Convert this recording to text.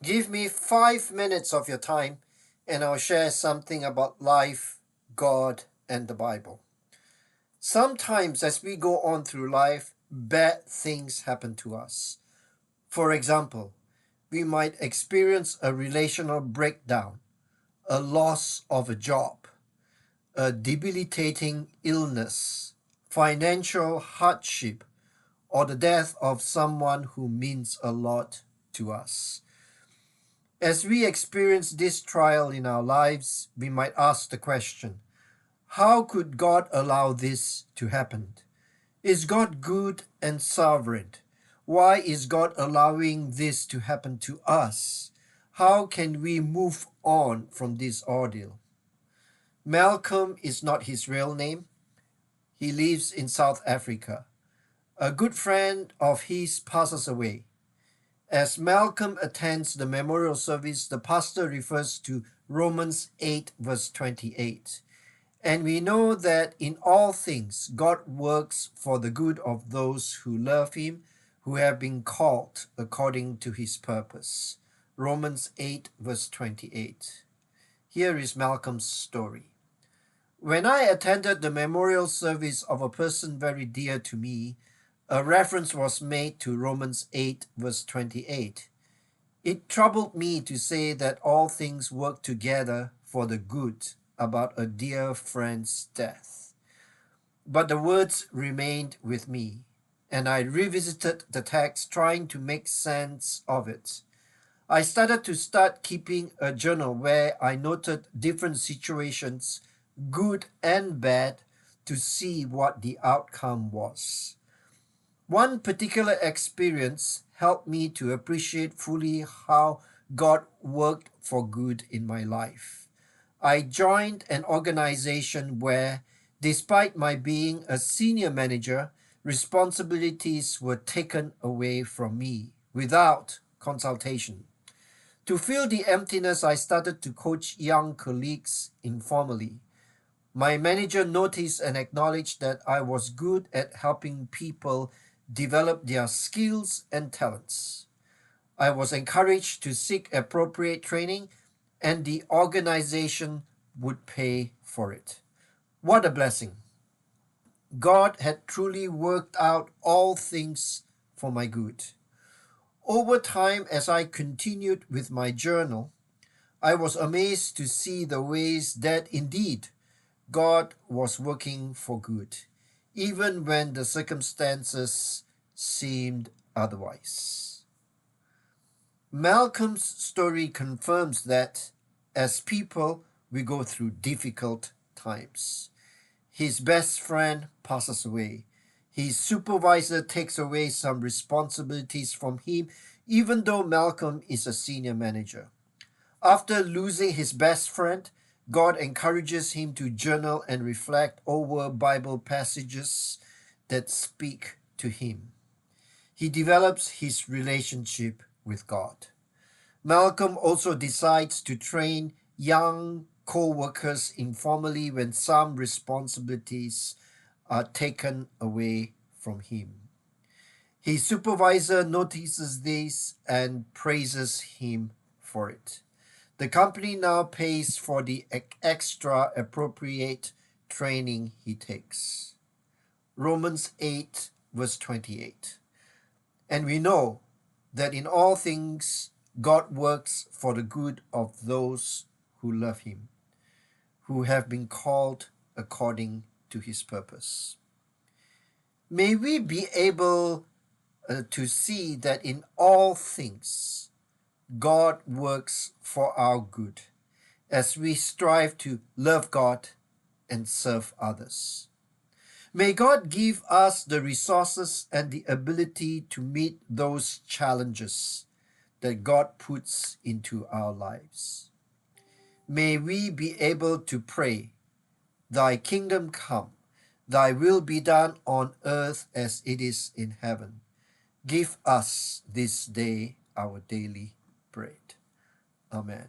Give me 5 minutes of your time and I'll share something about life, God, and the Bible. Sometimes, as we go on through life, bad things happen to us. For example, we might experience a relational breakdown, a loss of a job, a debilitating illness, financial hardship, or the death of someone who means a lot to us. As we experience this trial in our lives, we might ask the question, how could God allow this to happen? Is God good and sovereign? Why is God allowing this to happen to us? How can we move on from this ordeal? Malcolm is not his real name. He lives in South Africa. A good friend of his passes away. As Malcolm attends the memorial service, the pastor refers to Romans 8, verse 28. And we know that in all things God works for the good of those who love him, who have been called according to his purpose. Romans 8, verse 28. Here is Malcolm's story. When I attended the memorial service of a person very dear to me, a reference was made to Romans 8, verse 28. It troubled me to say that all things work together for the good about a dear friend's death. But the words remained with me, and I revisited the text trying to make sense of it. I started to start keeping a journal where I noted different situations, good and bad, to see what the outcome was. One particular experience helped me to appreciate fully how God worked for good in my life. I joined an organization where, despite my being a senior manager, responsibilities were taken away from me without consultation. To fill the emptiness, I started to coach young colleagues informally. My manager noticed and acknowledged that I was good at helping people develop their skills and talents. I was encouraged to seek appropriate training, and the organization would pay for it. What a blessing! God had truly worked out all things for my good. Over time, as I continued with my journal, I was amazed to see the ways that indeed God was working for good, even when the circumstances seemed otherwise. Malcolm's story confirms that as people, we go through difficult times. His best friend passes away. His supervisor takes away some responsibilities from him, even though Malcolm is a senior manager. After losing his best friend, God encourages him to journal and reflect over Bible passages that speak to him. He develops his relationship with God. Malcolm also decides to train young co-workers informally when some responsibilities are taken away from him. His supervisor notices this and praises him for it. The company now pays for the extra appropriate training he takes. Romans 8, verse 28. And we know that in all things God works for the good of those who love him, who have been called according to his purpose. May we be able to see that in all things God works for our good as we strive to love God and serve others. May God give us the resources and the ability to meet those challenges that God puts into our lives. May we be able to pray, Thy kingdom come, Thy will be done on earth as it is in heaven. Give us this day our daily bread. Amen.